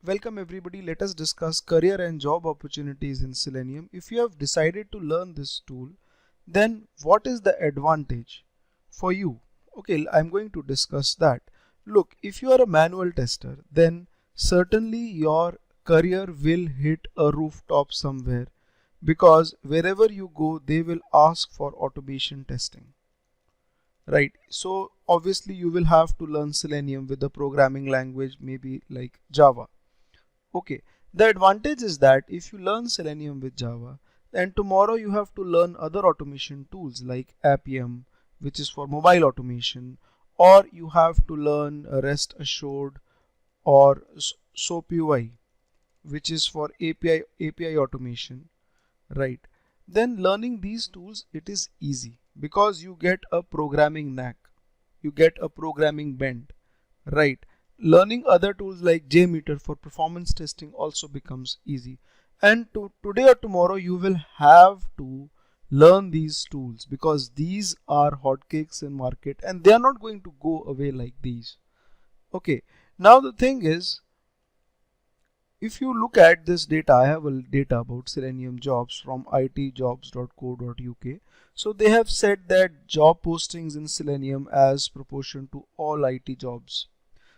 Welcome everybody. Let us discuss career and job opportunities in Selenium. If you have decided to learn this tool, then what is the advantage for you? Okay, I'm going to discuss that. Look, if you are a manual tester, then certainly your career will hit a rooftop somewhere because wherever you go, they will ask for automation testing. Right. So obviously you will have to learn Selenium with a programming language, maybe like Java. Okay, the advantage is that if you learn Selenium with Java, then tomorrow you have to learn other automation tools like Appium, which is for mobile automation, or you have to learn REST Assured or SOAP-UI, which is for API automation, right? Then learning these tools, it is easy because you get a programming knack, you get a programming bent, right? Learning other tools like JMeter for performance testing also becomes easy. And today or tomorrow you will have to learn these tools because these are hotcakes in market and they are not going to go away like these. Okay, now the thing is, if you look at this data, I have a data about Selenium jobs from itjobs.co.uk. So they have said that job postings in Selenium as proportion to all IT jobs.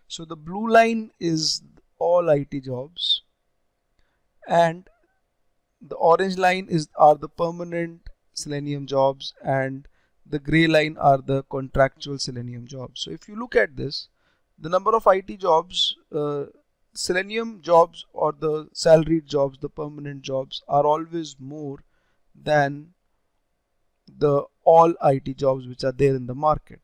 So the blue line is all IT jobs and the orange line are the permanent Selenium jobs and the gray line are the contractual Selenium jobs. So if you look at this, the number of IT jobs, Selenium jobs or the salaried jobs, the permanent jobs are always more than the all IT jobs which are there in the market.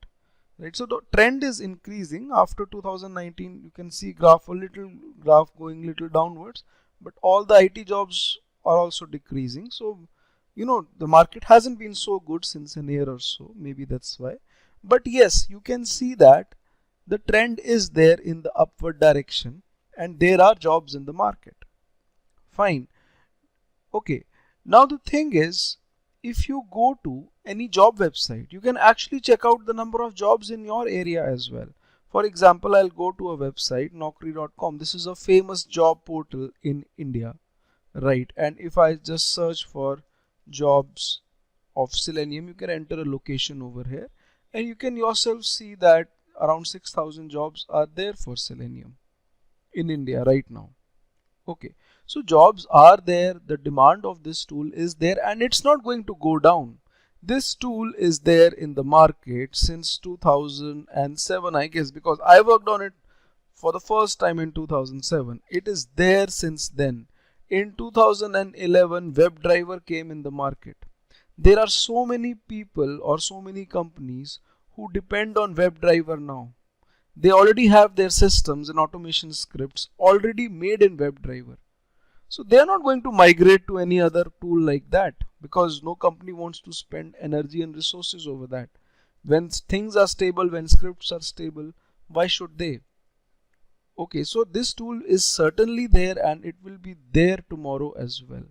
Right, so the trend is increasing after 2019. You can see a little graph going little downwards, but all the IT jobs are also decreasing. So the market hasn't been so good since an year or so, maybe that's why. But yes, you can see that the trend is there in the upward direction and there are jobs in the market. Fine. Okay, now the thing is, if you go to any job website, you can actually check out the number of jobs in your area as well. For example, I'll go to a website, naukri.com. This is a famous job portal in India, right? And if I just search for jobs of Selenium, you can enter a location over here and you can yourself see that around 6,000 jobs are there for Selenium in India right now. Okay, so jobs are there, the demand of this tool is there, and it's not going to go down. This tool is there in the market since 2007, I guess, because I worked on it for the first time in 2007. It is there since then. In 2011, WebDriver came in the market. There are so many people or so many companies who depend on WebDriver now. They already have their systems and automation scripts already made in WebDriver. So they are not going to migrate to any other tool like that because no company wants to spend energy and resources over that. When things are stable, when scripts are stable, why should they? Okay, so this tool is certainly there and it will be there tomorrow as well.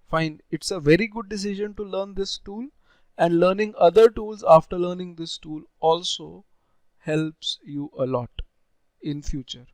Fine, it's a very good decision to learn this tool, and learning other tools after learning this tool also helps you a lot in future.